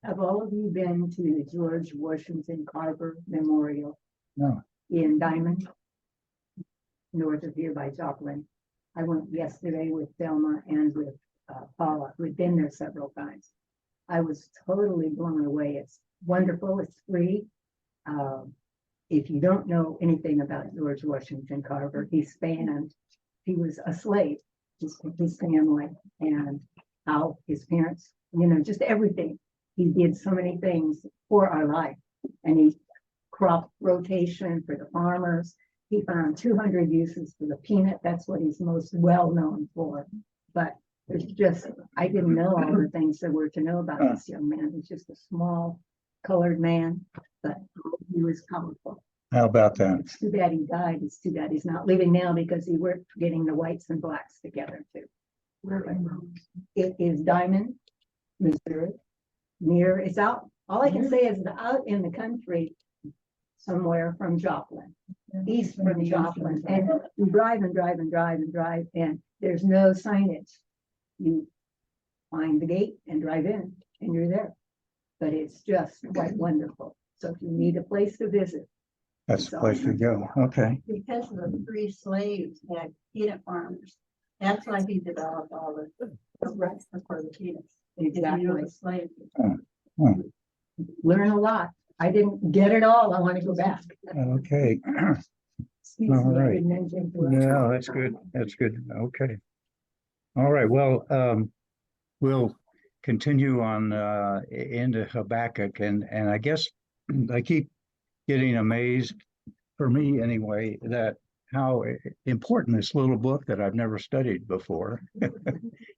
Have all of you been to the George Washington Carver Memorial No. in Diamond, north of here by Joplin? I went yesterday with Thelma and with Paula, who'd been there several times. I was totally blown away. It's wonderful. It's free. If you don't know anything about George Washington Carver, he was a slave, his family, and how his parents, just everything. He did so many things for our life, and he crop rotation for the farmers. He found 200 uses for the peanut. That's what he's most well known for. But there's I didn't know all the things there were to know about this young man. He's just a small colored man, but he was powerful. How about that? It's too bad he died. It's too bad he's not living now, because he worked getting the whites and blacks together too. It is Diamond, Missouri. It's out. All I can say is out in the country somewhere from Joplin, east from Joplin. And you drive and drive and drive and drive, and there's no signage. You find the gate and drive in, and you're there. But it's just quite wonderful. So if you need a place to visit, that's the place to go. Okay. Because of the free slaves had peanut farmers. That's why he developed all the rights for the peanuts. exactly. Slaves. Learn a lot. I didn't get it all. I want to go back. Okay. Excuse All me, I right. didn't interrupt. No, that's good. That's good. Okay. All right. Well, we'll continue on into Habakkuk, and I guess I keep getting amazed, for me anyway, that how important this little book that I've never studied before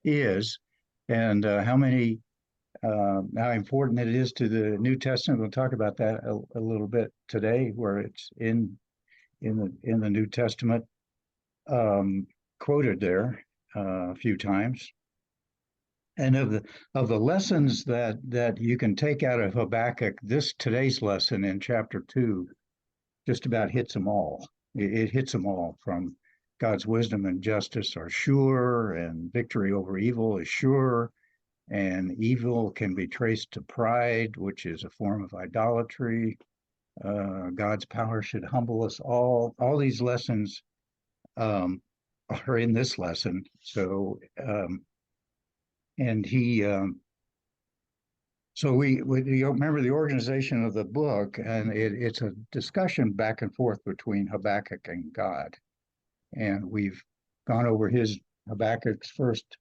is, and how important it is to the New Testament. We'll talk about that a little bit today, where it's in the New Testament, quoted there a few times. And of the lessons that you can take out of Habakkuk, today's lesson in chapter 2 just about hits them all. It hits them all. From God's wisdom and justice are sure, and victory over evil is sure, and evil can be traced to pride, which is a form of idolatry. God's power should humble us all. All these lessons are in this lesson. So, and so we remember the organization of the book, and it's a discussion back and forth between Habakkuk and God. And we've gone over Habakkuk's first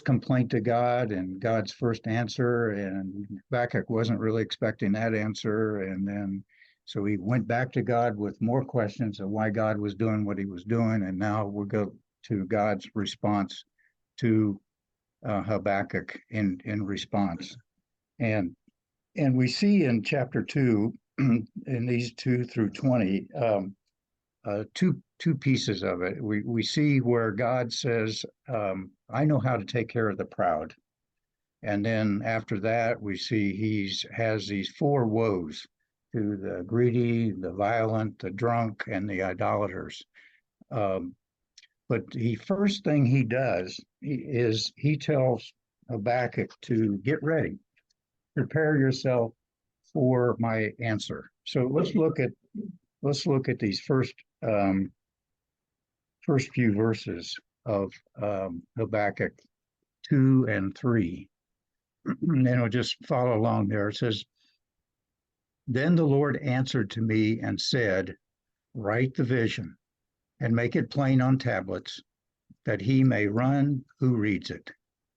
complaint to God and God's first answer, and Habakkuk wasn't really expecting that answer. And then, so he went back to God with more questions of why God was doing what he was doing. And now we'll go to God's response to Habakkuk in response. And we see in chapter 2, in these 2 through 20, two pieces of it. We see where God says, I know how to take care of the proud. And then after that, we see he has these 4 woes to the greedy, the violent, the drunk, and the idolaters. But the first thing he does is he tells Habakkuk to get ready, prepare yourself for my answer. So let's look at these first few verses of Habakkuk 2 and 3. And we'll just follow along there. It says, "Then the Lord answered to me and said, write the vision and make it plain on tablets, that he may run who reads it.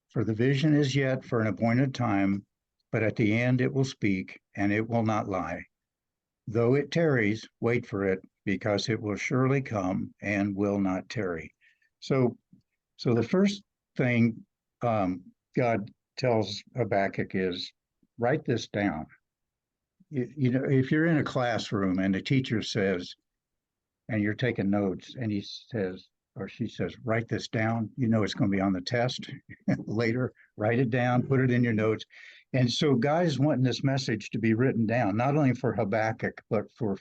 For the vision is yet for an appointed time, but at the end it will speak, and it will not lie. Though it tarries, wait for it, because it will surely come and will not tarry." So the first thing God tells Habakkuk is, write this down. You know, if you're in a classroom and the teacher says, and you're taking notes, and he says, or she says, write this down, you know it's going to be on the test later. Write it down, put it in your notes. And so God is wanting this message to be written down, not only for Habakkuk, but for the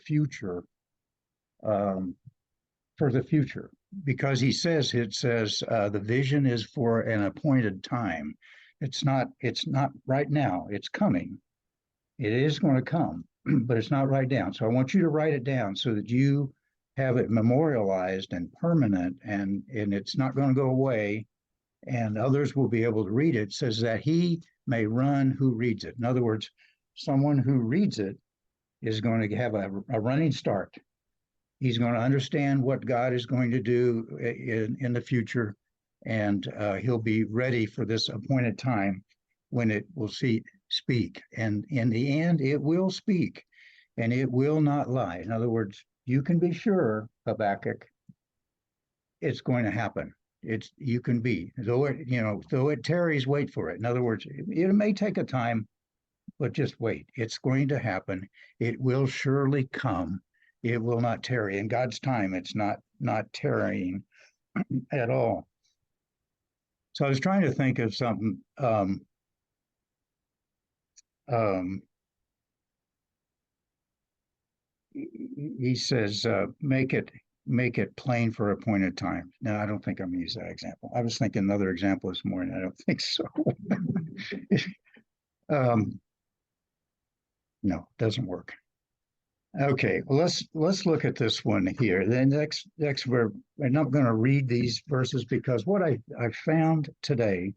future, because it says the vision is for an appointed time. It's not right now. It's coming. It is going to come, but it's not right now. So I want you to write it down so that you have it memorialized and permanent, and it's not going to go away, and others will be able to read it. It says that he may run who reads it. In other words, someone who reads it is going to have a running start. He's going to understand what God is going to do in the future, and he'll be ready for this appointed time when it will speak. And in the end, it will speak, and it will not lie. In other words, you can be sure, Habakkuk, it's going to happen. You can be, though it tarries, wait for it. In other words, it may take a time, but just wait. It's going to happen. It will surely come. It will not tarry. In God's time, it's not tarrying at all. So I was trying to think of something. He says, make it plain for appointed time. No, I don't think I'm going to use that example. I was thinking another example this morning. I don't think so. No, it doesn't work. Okay, well, let's look at this one here. The next we're not going to read these verses because what I found today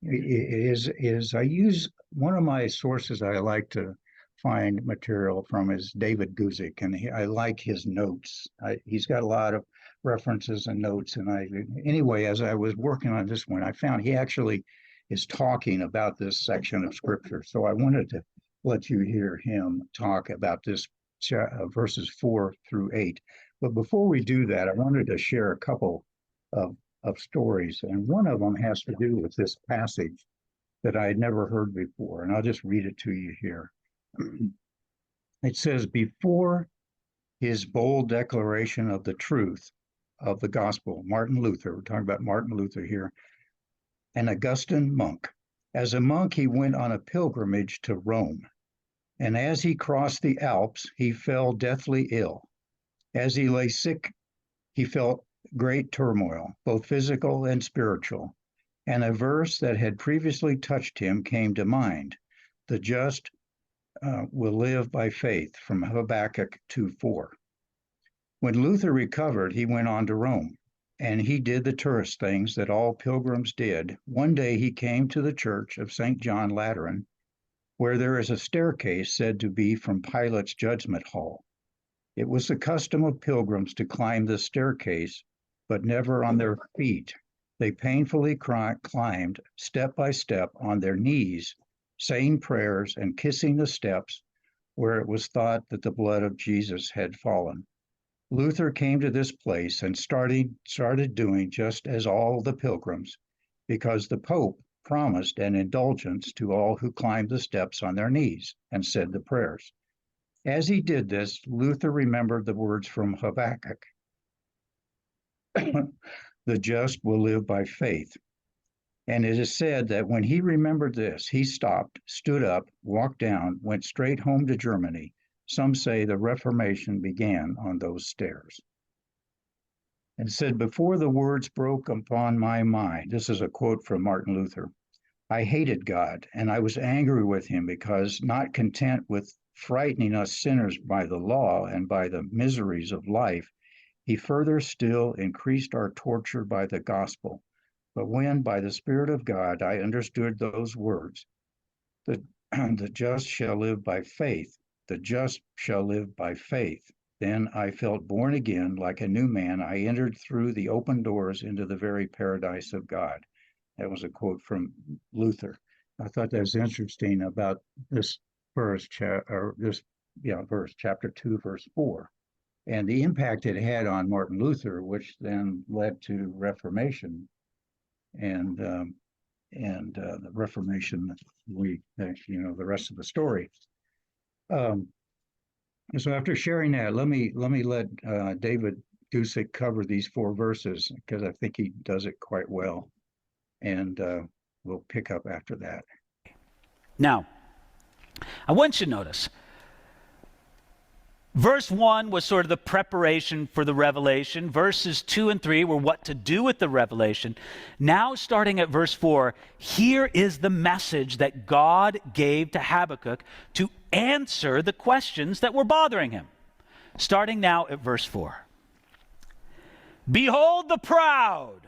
is I use one of my sources I like to find material from is David Guzik, and I like his notes. He's got a lot of references and notes, and anyway, as I was working on this one, I found he actually is talking about this section of scripture. So I wanted to let you hear him talk about this verses 4 through 8. But before we do that, I wanted to share a couple of stories, and one of them has to do with this passage that I had never heard before, and I'll just read it to you here. It says, before his bold declaration of the truth of the gospel, Martin Luther, we're talking about Martin Luther here, an Augustan monk. As a monk, he went on a pilgrimage to Rome, and as he crossed the Alps, he fell deathly ill. As he lay sick, he felt great turmoil, both physical and spiritual, and a verse that had previously touched him came to mind. The just will live by faith, from Habakkuk 2:4. When Luther recovered, he went on to Rome, and he did the tourist things that all pilgrims did. One day he came to the church of St. John Lateran, where there is a staircase said to be from Pilate's judgment hall. It was the custom of pilgrims to climb this staircase, but never on their feet. They painfully climbed step by step on their knees, saying prayers and kissing the steps where it was thought that the blood of Jesus had fallen. Luther came to this place and started doing just as all the pilgrims, because the Pope promised an indulgence to all who climbed the steps on their knees and said the prayers. As he did this, Luther remembered the words from Habakkuk. The just will live by faith. And it is said that when he remembered this, he stopped, stood up, walked down, went straight home to Germany. Some say the Reformation began on those stairs. And said, before the words broke upon my mind, this is a quote from Martin Luther, I hated God, and I was angry with him because, not content with frightening us sinners by the law and by the miseries of life, he further still increased our torture by the gospel. But when, by the Spirit of God, I understood those words, the just shall live by faith, the just shall live by faith, then I felt born again like a new man. I entered through the open doors into the very paradise of God. That was a quote from Luther. I thought that was interesting about this verse, verse, chapter 2, verse 4, and the impact it had on Martin Luther, which then led to Reformation. And the Reformation, the rest of the story. So after sharing that, let me let David Guzik cover these 4 verses, because I think he does it quite well, and we'll pick up after that. Now, I want you to notice Verse 1 was sort of the preparation for the revelation. Verses 2 and 3 were what to do with the revelation. Now, starting at verse 4, here is the message that God gave to Habakkuk to answer the questions that were bothering him. Starting now at verse 4. Behold the proud,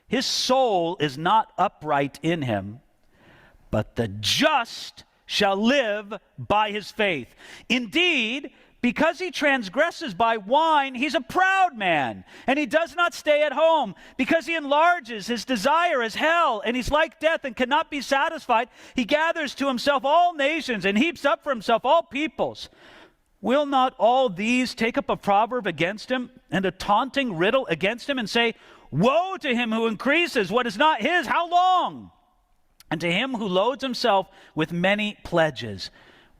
his soul is not upright in him, but the just shall live by his faith. Indeed, because he transgresses by wine, he's a proud man, and he does not stay at home. Because he enlarges, his desire is hell, and he's like death and cannot be satisfied. He gathers to himself all nations and heaps up for himself all peoples. Will not all these take up a proverb against him and a taunting riddle against him and say, woe to him who increases what is not his, how long? And to him who loads himself with many pledges.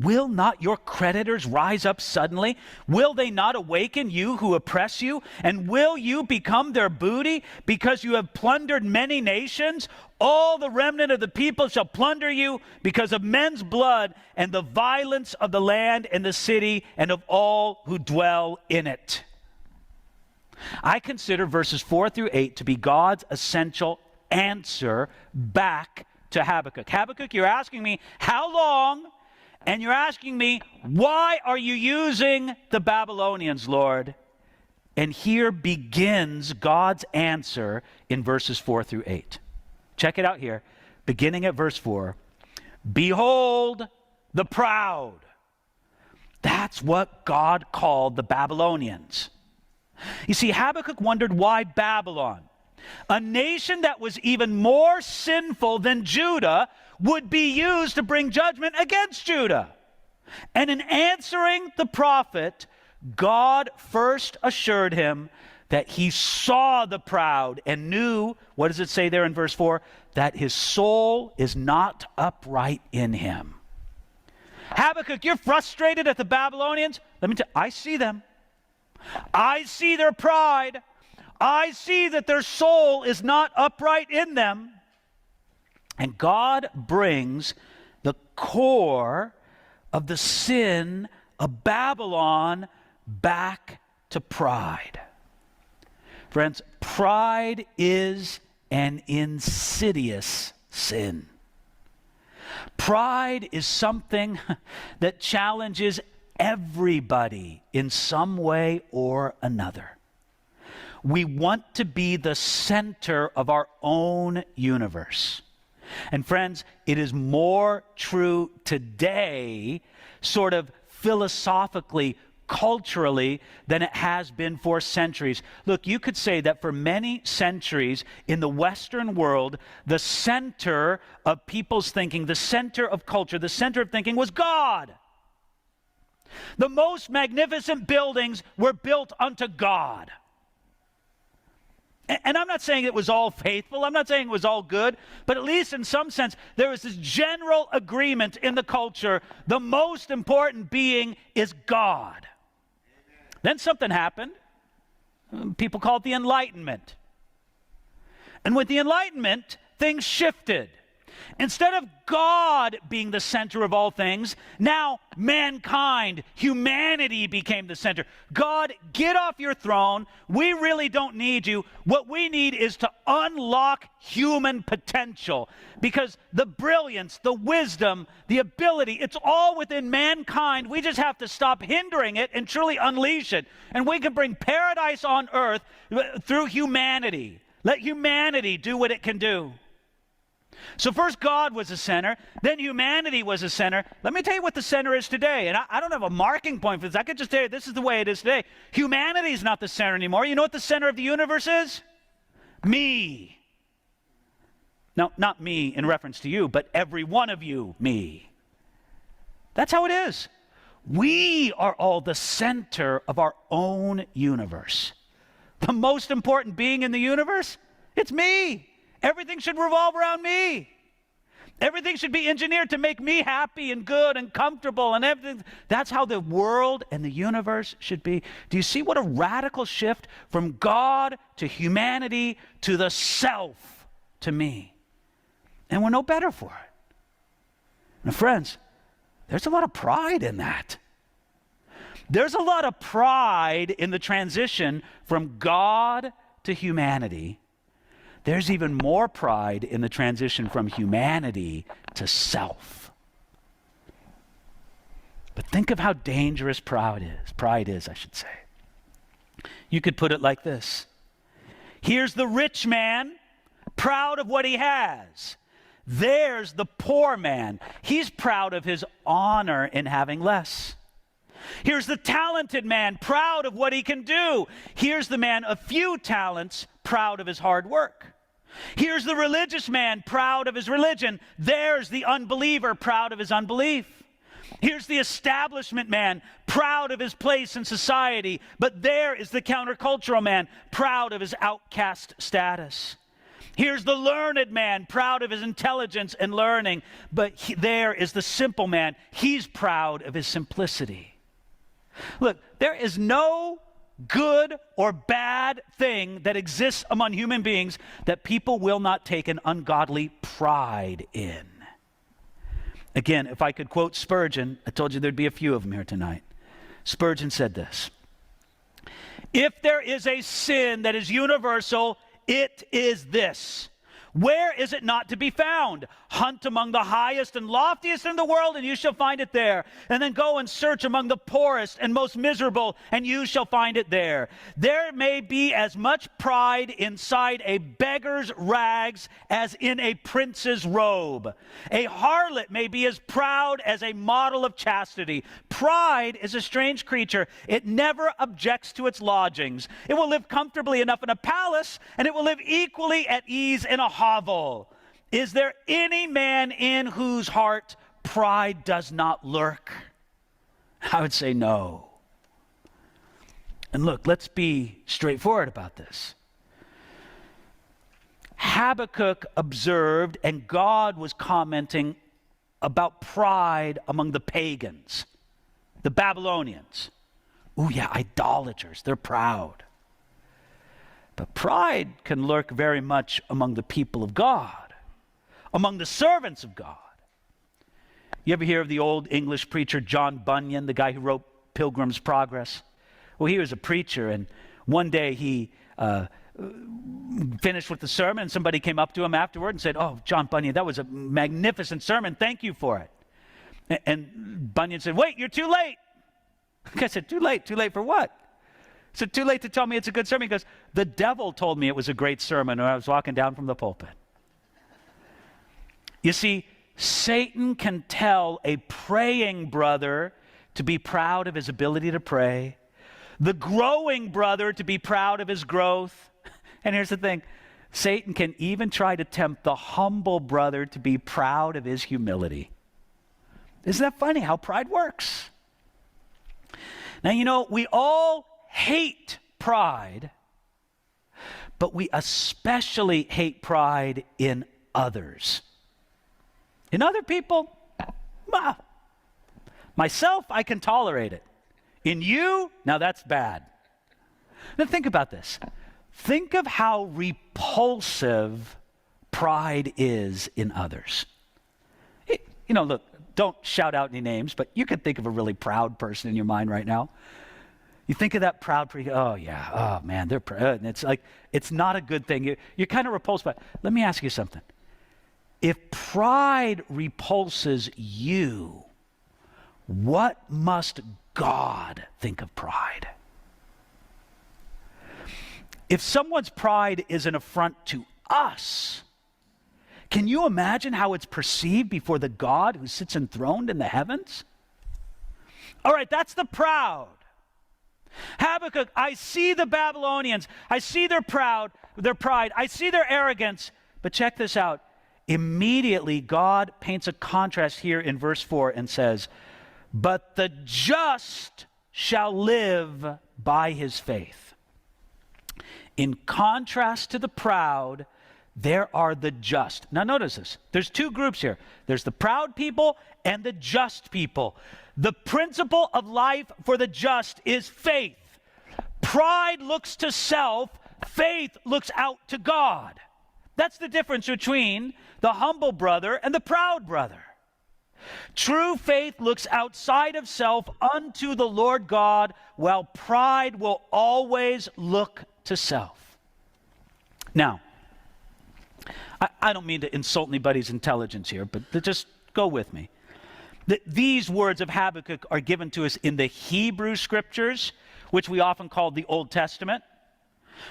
Will not your creditors rise up suddenly? Will they not awaken you who oppress you? And will you become their booty because you have plundered many nations? All the remnant of the people shall plunder you because of men's blood and the violence of the land and the city and of all who dwell in it. I consider verses 4 through 8 to be God's essential answer back to Habakkuk. Habakkuk, you're asking me, how long? And you're asking me, why are you using the Babylonians, Lord? And here begins God's answer in verses 4 through 8. Check it out here, beginning at verse 4. Behold the proud. That's what God called the Babylonians. You see, Habakkuk wondered why Babylon, a nation that was even more sinful than Judah, would be used to bring judgment against Judah. And in answering the prophet, God first assured him that he saw the proud and knew, what does it say there in verse 4? That his soul is not upright in him. Habakkuk, you're frustrated at the Babylonians? Let me tell you, I see them. I see their pride. I see that their soul is not upright in them. And God brings the core of the sin of Babylon back to pride. Friends, pride is an insidious sin. Pride is something that challenges everybody in some way or another. We want to be the center of our own universe. And friends, it is more true today, sort of philosophically, culturally, than it has been for centuries. Look, you could say that for many centuries in the Western world, the center of people's thinking, the center of culture, the center of thinking was God. The most magnificent buildings were built unto God. And I'm not saying it was all faithful. I'm not saying it was all good. But at least in some sense, there was this general agreement in the culture. The most important being is God. Amen. Then something happened. People call it the Enlightenment. And with the Enlightenment, things shifted. Instead of God being the center of all things, now mankind, humanity became the center. God, get off your throne. We really don't need you. What we need is to unlock human potential, because the brilliance, the wisdom, the ability, it's all within mankind. We just have to stop hindering it and truly unleash it. And we can bring paradise on earth through humanity. Let humanity do what it can do. So first God was the center, then humanity was the center. Let me tell you what the center is today. And I don't have a marking point for this. I could just tell you this is the way it is today. Humanity is not the center anymore. You know what the center of the universe is? Me. Now, not me in reference to you, but every one of you, me. That's how it is. We are all the center of our own universe. The most important being in the universe, it's me. Everything should revolve around me. Everything should be engineered to make me happy and good and comfortable and everything. That's how the world and the universe should be. Do you see what a radical shift from God to humanity to the self to me? And we're no better for it. Now, friends, there's a lot of pride in that. There's a lot of pride in the transition from God to humanity. There's even more pride in the transition from humanity to self. But think of how dangerous pride is, I should say. You could put it like this. Here's the rich man, proud of what he has. There's the poor man. He's proud of his honor in having less. Here's the talented man, proud of what he can do. Here's the man of few talents, proud of his hard work. Here's the religious man, proud of his religion. There's the unbeliever, proud of his unbelief. Here's the establishment man, proud of his place in society. But there is the countercultural man, proud of his outcast status. Here's the learned man, proud of his intelligence and learning. But there is the simple man. He's proud of his simplicity. Look, there is no good or bad thing that exists among human beings that people will not take an ungodly pride in. Again, if I could quote Spurgeon, I told you there'd be a few of them here tonight. Spurgeon said this: "If there is a sin that is universal, it is this. Where is it not to be found? Hunt among the highest and loftiest in the world, and you shall find it there. And then go and search among the poorest and most miserable, and you shall find it there. There may be as much pride inside a beggar's rags as in a prince's robe. A harlot may be as proud as a model of chastity. Pride is a strange creature. It never objects to its lodgings. It will live comfortably enough in a palace, and it will live equally at ease in a hovel. Is there any man in whose heart pride does not lurk?" I would say no. And look, let's be straightforward about this. Habakkuk observed, and God was commenting about pride among the pagans, the Babylonians. Oh yeah, idolaters, they're proud. But pride can lurk very much among the people of God, among the servants of God. You ever hear of the old English preacher John Bunyan, the guy who wrote Pilgrim's Progress? Well, he was a preacher, and one day he finished with the sermon, and somebody came up to him afterward and said, "Oh, John Bunyan, that was a magnificent sermon. Thank you for it." And Bunyan said, "Wait, you're too late." The guy said, "Too late? Too late for what?" He said, "Too late to tell me it's a good sermon." He goes, "The devil told me it was a great sermon when I was walking down from the pulpit." You see, Satan can tell a praying brother to be proud of his ability to pray, the growing brother to be proud of his growth. And here's the thing, Satan can even try to tempt the humble brother to be proud of his humility. Isn't that funny how pride works? Now, you know, we all hate pride, but we especially hate pride in others. In other people, myself, I can tolerate it. In you, now that's bad. Now think about this. Think of how repulsive pride is in others. You know, look, don't shout out any names, but you could think of a really proud person in your mind right now. You think of that proud person, oh yeah, oh man, they're proud. And it's like, it's not a good thing. You're kind of repulsed by it. Let me ask you something. If pride repulses you, what must God think of pride? If someone's pride is an affront to us, can you imagine how it's perceived before the God who sits enthroned in the heavens? All right, that's the proud. Habakkuk, I see the Babylonians. I see their pride. I see their arrogance. But check this out. Immediately, God paints a contrast here in verse 4 and says, "But the just shall live by his faith." In contrast to the proud, there are the just. Now notice this. There's two groups here. There's the proud people and the just people. The principle of life for the just is faith. Pride looks to self. Faith looks out to God. That's the difference between the humble brother and the proud brother. True faith looks outside of self unto the Lord God, while pride will always look to self. Now, I don't mean to insult anybody's intelligence here, but just go with me. These words of Habakkuk are given to us in the Hebrew Scriptures, which we often call the Old Testament.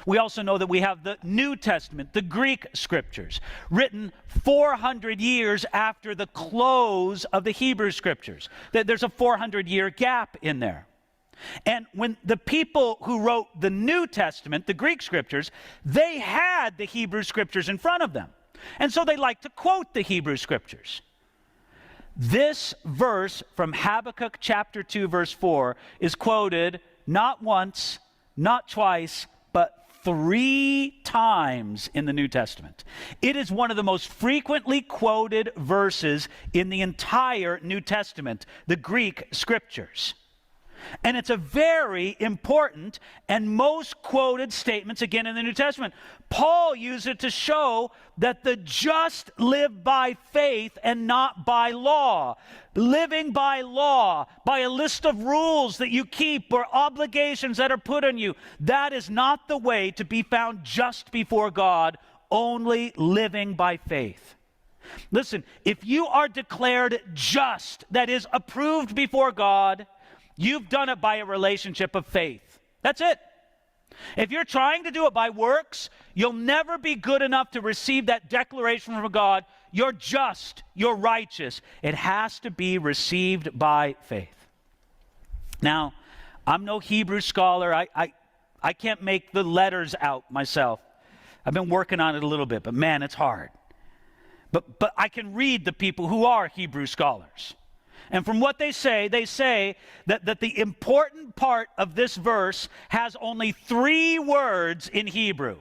We also know that we have the New Testament, the Greek Scriptures, written 400 years after the close of the Hebrew Scriptures. There's a 400-year gap in there. And when the people who wrote the New Testament, the Greek Scriptures, they had the Hebrew Scriptures in front of them. And so they like to quote the Hebrew Scriptures. This verse from Habakkuk chapter 2, verse 4 is quoted not once, not twice, but 3 times in the New Testament. It is one of the most frequently quoted verses in the entire New Testament, the Greek Scriptures. And it's a very important and most quoted statements again in the New Testament. Paul used it to show that the just live by faith and not by law. Living by law, by a list of rules that you keep or obligations that are put on you, that is not the way to be found just before God, only living by faith. Listen, if you are declared just, that is approved before God, you've done it by a relationship of faith. That's it. If you're trying to do it by works, you'll never be good enough to receive that declaration from God. You're just, you're righteous. It has to be received by faith. Now, I'm no Hebrew scholar. I can't make the letters out myself. I've been working on it a little bit, but man, it's hard. But I can read the people who are Hebrew scholars. And from what they say that the important part of this verse has only 3 words in Hebrew.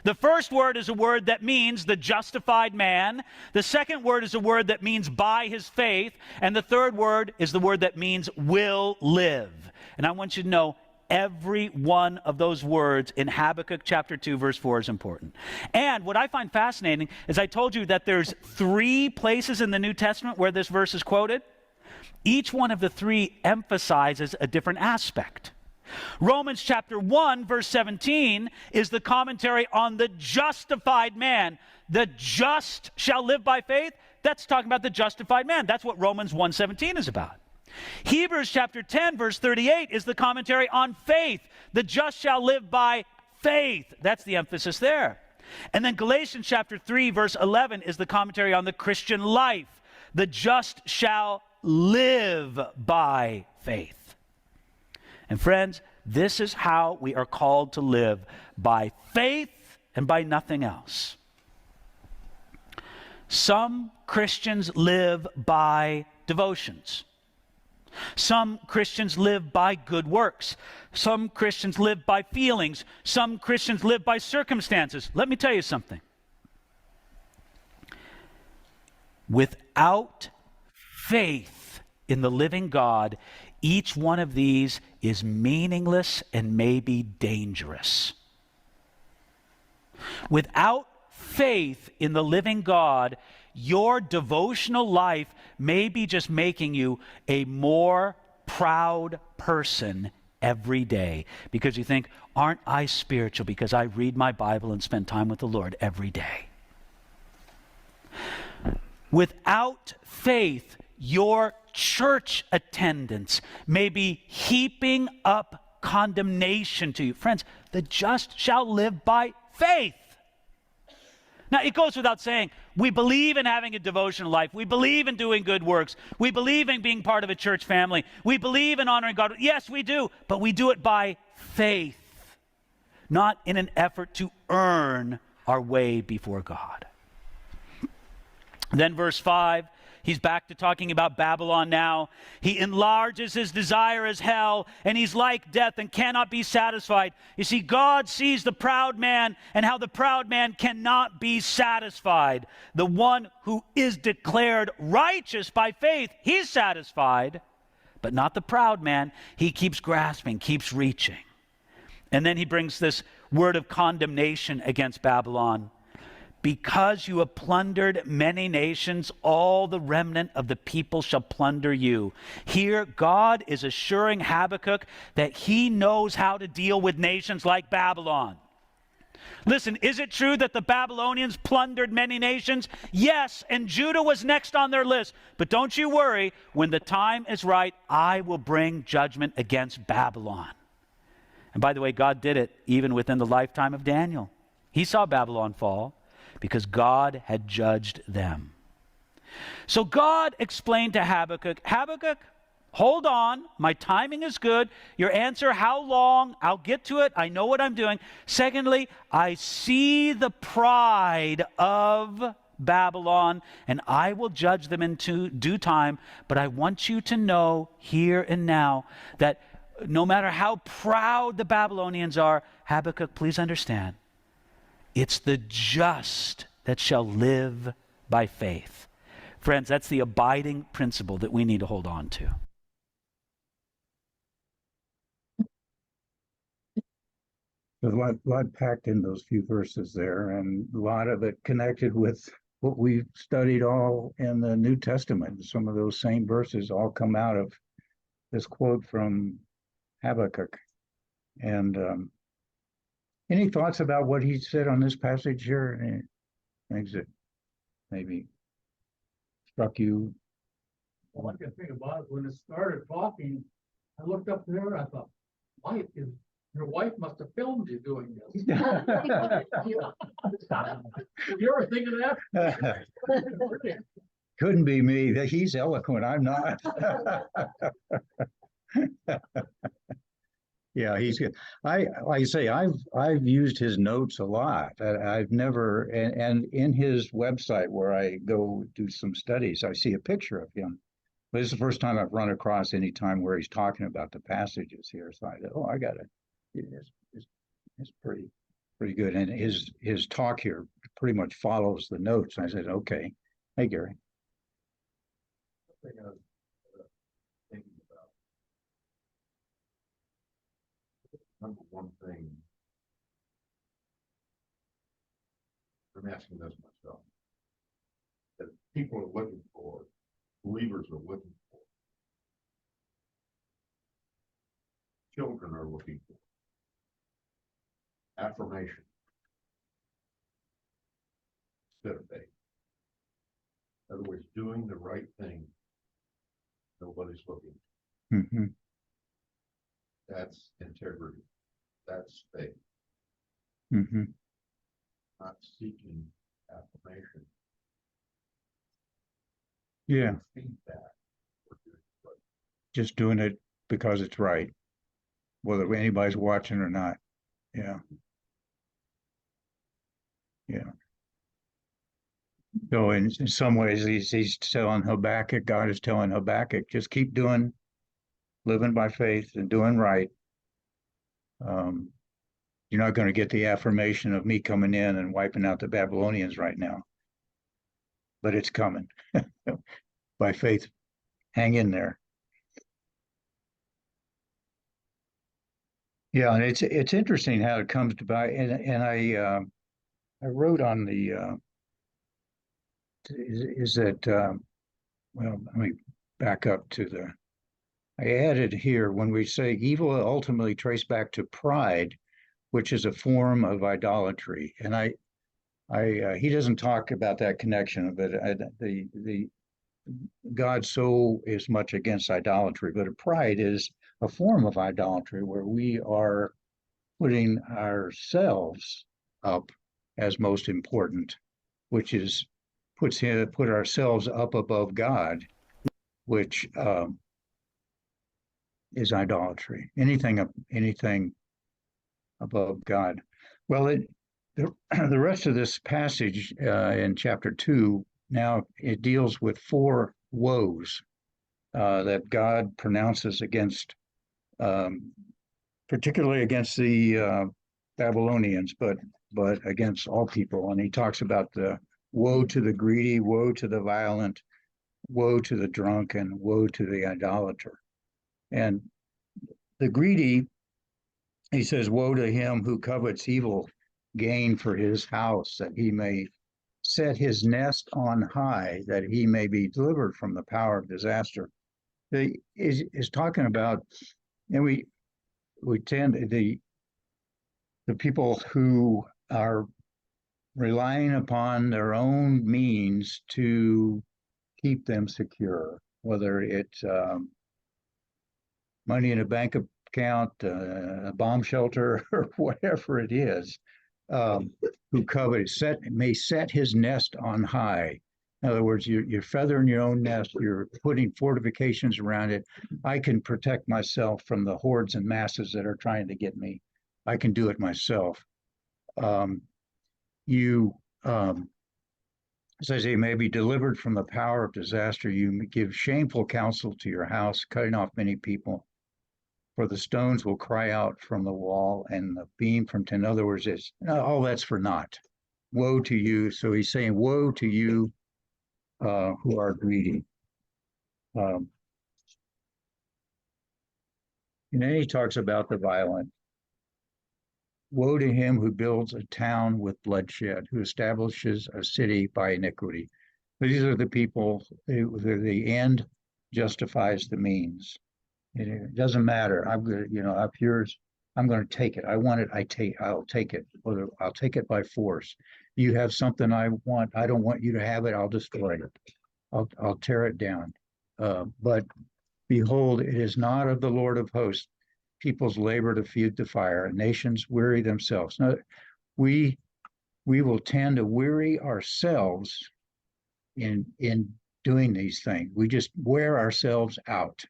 The first word is a word that means the justified man. The second word is a word that means by his faith. And the third word is the word that means will live. And I want you to know every one of those words in Habakkuk chapter 2, verse 4 is important. And what I find fascinating is I told you that there's 3 places in the New Testament where this verse is quoted. Each one of the 3 emphasizes a different aspect. Romans chapter 1, verse 17 is the commentary on the justified man. The just shall live by faith. That's talking about the justified man. That's what Romans 1:17 is about. Hebrews chapter 10, verse 38 is the commentary on faith. The just shall live by faith. That's the emphasis there. And then Galatians chapter 3, verse 11 is the commentary on the Christian life. The just shall live by faith. And friends, this is how we are called to live, by faith and by nothing else. Some Christians live by devotions. Some Christians live by good works. Some Christians live by feelings. Some Christians live by circumstances. Let me tell you something. Without faith in the living God, each one of these is meaningless and maybe dangerous. Without faith in the living God, your devotional life may be just making you a more proud person every day because you think, aren't I spiritual because I read my Bible and spend time with the Lord every day? Without faith, your church attendance may be heaping up condemnation to you. Friends, the just shall live by faith. Now, it goes without saying, we believe in having a devotional life. We believe in doing good works. We believe in being part of a church family. We believe in honoring God. Yes, we do, but we do it by faith, not in an effort to earn our way before God. Then verse 5, he's back to talking about Babylon now. He enlarges his desire as hell, and he's like death and cannot be satisfied. You see, God sees the proud man and how the proud man cannot be satisfied. The one who is declared righteous by faith, he's satisfied, but not the proud man. He keeps grasping, keeps reaching. And then he brings this word of condemnation against Babylon. because you have plundered many nations, all the remnant of the people shall plunder you. Here, God is assuring Habakkuk that he knows how to deal with nations like Babylon. Listen, is it true that the Babylonians plundered many nations? Yes, and Judah was next on their list. But don't you worry, when the time is right, I will bring judgment against Babylon. And by the way, God did it even within the lifetime of Daniel. He saw Babylon fall because God had judged them. So God explained to Habakkuk, Habakkuk, hold on, my timing is good. Your answer, how long? I'll get to it. I know what I'm doing. Secondly, I see the pride of Babylon, and I will judge them in due time. But I want you to know here and now that no matter how proud the Babylonians are, Habakkuk, please understand, it's the just that shall live by faith. Friends, that's the abiding principle that we need to hold on to. There's a lot packed in those few verses there, and a lot of it connected with what we've studied all in the New Testament. Some of those same verses all come out of this quote from Habakkuk. And any thoughts about what he said on this passage here? Any things that maybe struck you? All I can think about it, when it started talking, I looked up there, I thought, your wife must have filmed you doing this. You ever think of that? Couldn't be me. He's eloquent. I'm not. Yeah, he's good. Like I say, I've used his notes a lot. I've never, and in his website where I go do some studies, I see a picture of him. But it's the first time I've run across any time where he's talking about the passages here. So I thought, oh, I got it. It's pretty good. And his talk here pretty much follows the notes. And I said, okay, hey Gary. Thinking about number one thing. I'm asking this myself. That people are looking for, believers are looking for, children are looking for affirmation instead of faith. In other words, doing the right thing. Nobody's looking. Mm-hmm. That's integrity. That's faith. Mm-hmm. Not seeking affirmation. Yeah. Feedback. Or doing it right. Just doing it because it's right, whether anybody's watching or not. Yeah. Yeah. So in some ways, he's telling Habakkuk, God is telling Habakkuk, just keep living by faith and doing right. You're not going to get the affirmation of me coming in and wiping out the Babylonians right now, but it's coming. By faith, hang in there. Yeah, and it's interesting how it comes to buy, and I wrote on the is that well, let me back up to I added here when we say evil ultimately traced back to pride, which is a form of idolatry, and he doesn't talk about that connection, but the God so is much against idolatry, but pride is a form of idolatry where we are putting ourselves up as most important, which is put ourselves up above God, which is idolatry. Anything above God. Well, the rest of this passage in chapter 2 now it deals with 4 woes that God pronounces against, particularly against the Babylonians, but against all people. And he talks about the woe to the greedy, woe to the violent, woe to the drunk, and woe to the idolater. And the greedy, he says, woe to him who covets evil gain for his house, that he may set his nest on high, that he may be delivered from the power of disaster. Is talking about, and we tend the people who are relying upon their own means to keep them secure, whether it's money in a bank account, a bomb shelter, or whatever it is, who covet may set his nest on high. In other words, you're feathering your own nest, you're putting fortifications around it. I can protect myself from the hordes and masses that are trying to get me. I can do it myself. Says he may be delivered from the power of disaster. You give shameful counsel to your house, cutting off many people. For the stones will cry out from the wall and the beam from 10. In other words, it's all that's for naught. Woe to you. So he's saying, woe to you who are greedy. And then he talks about the violent. Woe to him who builds a town with bloodshed, who establishes a city by iniquity. These are the people, the end justifies the means. It doesn't matter. I'm going to, up yours, I'm going to take it. I want it. I'll take it. Or I'll take it by force. You have something I want. I don't want you to have it. I'll destroy it. I'll tear it down. But behold, it is not of the Lord of hosts. Peoples labor to feed the fire. Nations weary themselves. Now, we will tend to weary ourselves in doing these things. We just wear ourselves out.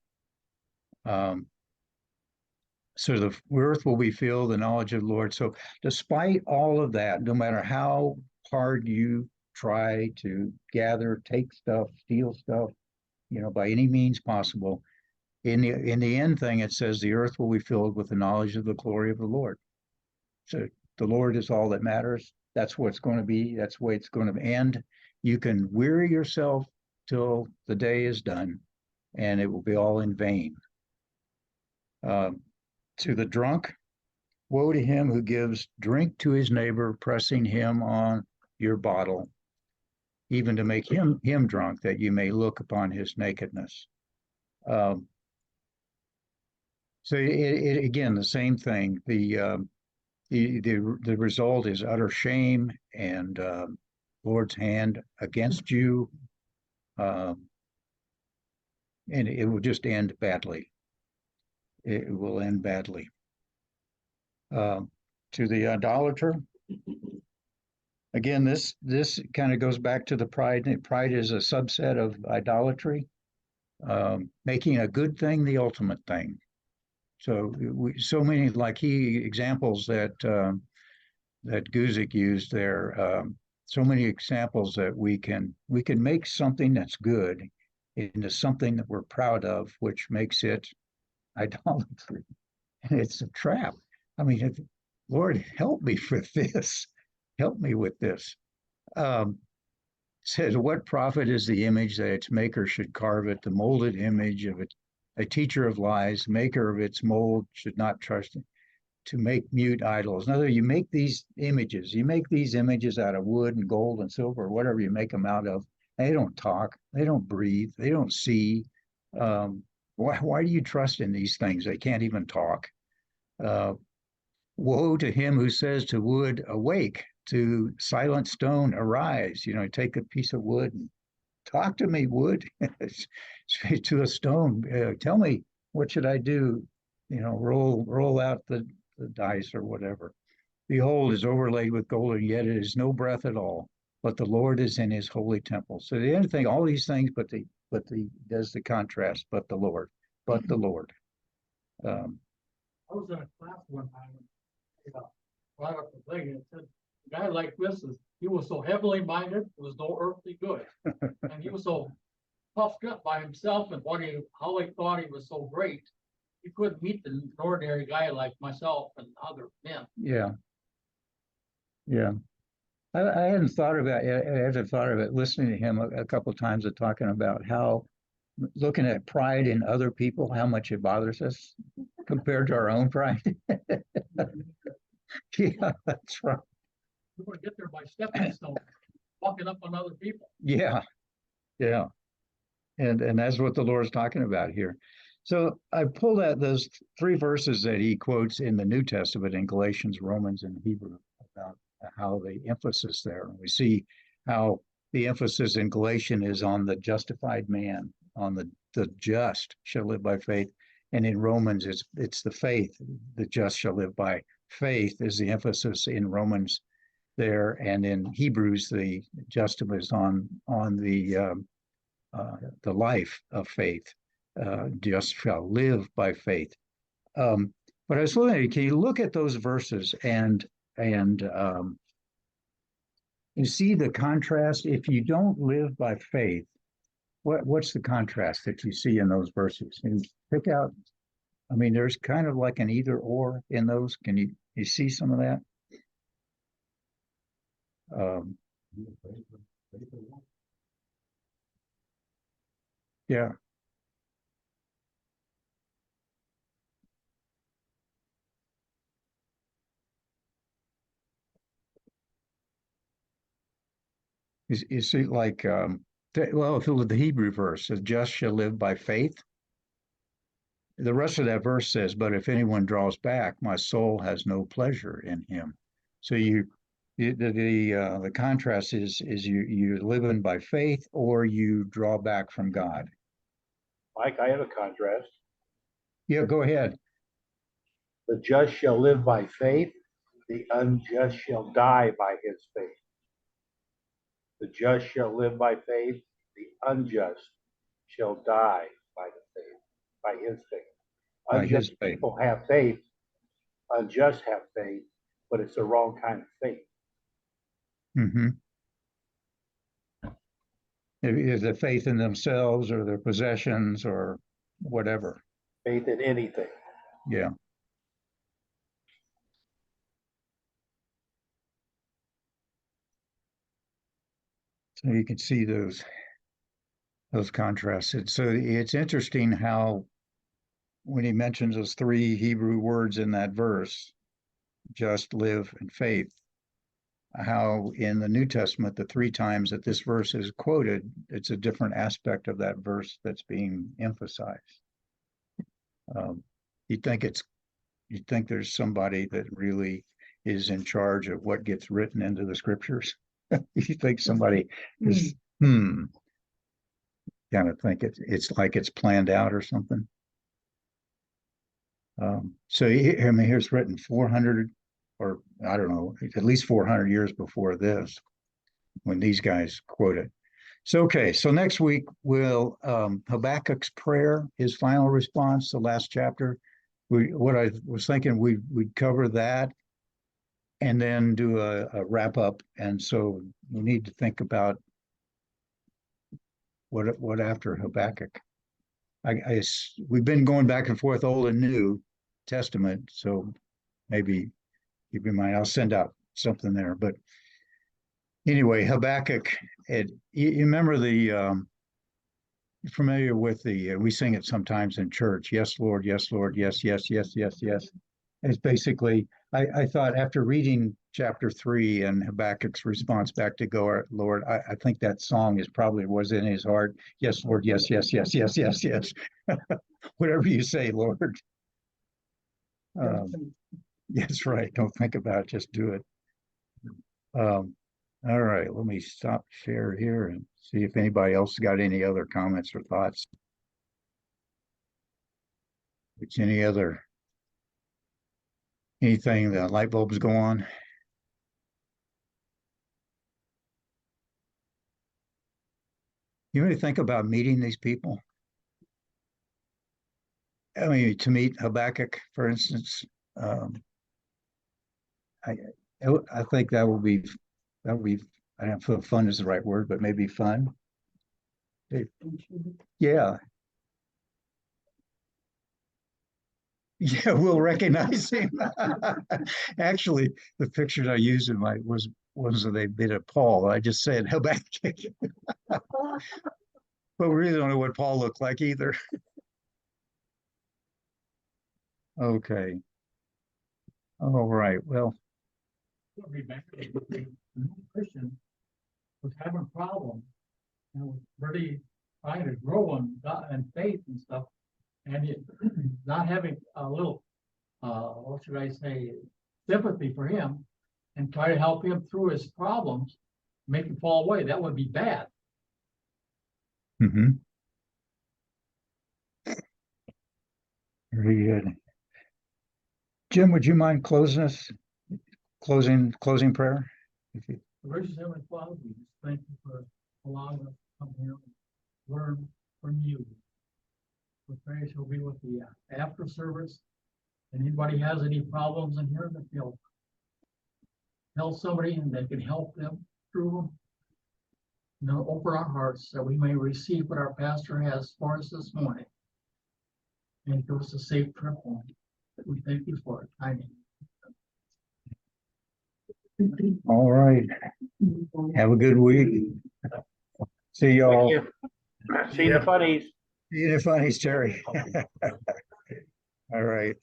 So the earth will be filled, the knowledge of the Lord. So despite all of that, no matter how hard you try to gather, take stuff, steal stuff, by any means possible, in the end thing, it says the earth will be filled with the knowledge of the glory of the Lord. So the Lord is all that matters. That's what it's going to be. That's the way it's going to end. You can weary yourself till the day is done, and it will be all in vain. To the drunk, woe to him who gives drink to his neighbor, pressing him on your bottle, even to make him drunk, that you may look upon his nakedness. So it again, the same thing. The result is utter shame and Lord's hand against you, and it will just end badly. It will end badly. To the idolater, again, this kind of goes back to the pride. Pride is a subset of idolatry, making a good thing the ultimate thing. So so many examples that Guzik used there. So many examples that we can make something that's good into something that we're proud of, which makes it idolatry. And it's a trap. I mean, Lord, help me with this. Help me with this. Says, what profit is the image that its maker should carve it, the molded image of it? A teacher of lies, maker of its mold, should not trust it to make mute idols. In other words, you make these images out of wood and gold and silver, or whatever you make them out of. They don't talk, they don't breathe, they don't see. Why do you trust in these things? They can't even talk. Woe to him who says to wood, awake, to silent stone, arise. Take a piece of wood and talk to me, wood. To a stone, tell me, what should I do? Roll out the dice or whatever. Behold, is overlaid with gold, and yet it is no breath at all. But the Lord is in his holy temple. So the other thing, all these things, does the contrast, but the Lord. I was in a class one time, brought up the thing, and it said, a guy like this he was so heavenly minded, it was no earthly good. And he was so puffed up by himself and how he thought he was so great, he couldn't meet an ordinary guy like myself and other men. Yeah. I hadn't thought about it. I hadn't thought of it listening to him a couple of times of talking about how looking at pride in other people, how much it bothers us compared to our own pride. Yeah, that's right. We're going to get there by stepping stones. walking up on other people. Yeah, yeah. And that's what the Lord's talking about here. So I pulled out those three verses that he quotes in the New Testament in Galatians, Romans, and Hebrew about how the emphasis there. We see how the emphasis in Galatians is on the justified man, on the just shall live by faith. And in Romans, it's the faith, the just shall live by faith is the emphasis in Romans there. And in Hebrews, the justum is on the life of faith, just shall live by faith. But I was looking, can you look at those verses and you see the contrast? If you don't live by faith, what's the contrast that you see in those verses? And pick out, I mean, there's kind of like an either or in those. Can you see some of that? Yeah. You see, like, well, if the Hebrew verse, the just shall live by faith. The rest of that verse says, but if anyone draws back, my soul has no pleasure in him. So the contrast is you're living by faith or you draw back from God. Mike, I have a contrast. Yeah, go ahead. The just shall live by faith, the unjust shall die by his faith. The just shall live by faith, the unjust shall die by the faith, by his faith. By his Unjust faith. people have faith, unjust have faith, but it's the wrong kind of faith. Mm-hmm. Is it faith in themselves or their possessions or whatever? Faith in anything. Yeah. So you can see those contrasts. So it's interesting how when he mentions those three Hebrew words in that verse, just, live, and faith, how in the New Testament, the three times that this verse is quoted, it's a different aspect of that verse that's being emphasized. You'd think there's somebody that really is in charge of what gets written into the scriptures. You think somebody is, kind of think it's like it's planned out or something. So I mean, here's written 400 or I don't know, at least 400 years before this, when these guys quote it. So, okay, so next week we'll Habakkuk's prayer, his final response, the last chapter. What I was thinking we'd cover that and then do a wrap up. And so we need to think about what after Habakkuk. We've been going back and forth, Old and New Testament, so maybe keep in mind I'll send out something there. But anyway, Habakkuk. You remember you're familiar with we sing it sometimes in church. Yes, Lord. Yes, Lord. Yes, yes, yes, yes, yes. It's basically, I thought after reading chapter 3 and Habakkuk's response back to God, Lord, I think that song probably was in his heart. Yes, Lord. Yes, yes, yes, yes, yes, yes. Whatever you say, Lord. Yes, right. Don't think about it. Just do it. All right. Let me stop share here and see if anybody else got any other comments or thoughts. It's anything, the light bulbs go on. You really think about meeting these people? I mean, to meet Habakkuk, for instance, I think that would be, I don't know if fun is the right word, but maybe fun. Yeah. Yeah, we'll recognize him. Actually, the pictures I used in my was they bit of Paul. I just said Habakkuk. But we really don't know what Paul looked like either. Okay. All right. Well, Christian was having problems. And was really trying to grow in God and faith and stuff. And it, not having a little, what should I say, sympathy for him and try to help him through his problems, make him fall away, that would be bad. Mm-hmm. Very good. Jim, would you mind closing us? Closing prayer? If you- Gracious Heavenly Father, we just thank you for allowing us to come here and learn from you. We pray you'll be with the after service. Anybody has any problems in here that they'll tell somebody and they can help them through them. You know, open our hearts that we may receive what our pastor has for us this morning. And give us a safe trip home. We thank you for it. Timing. All right. Have a good week. See y'all. Thank you. See the funnies. See you in the funnies, Terry. All right.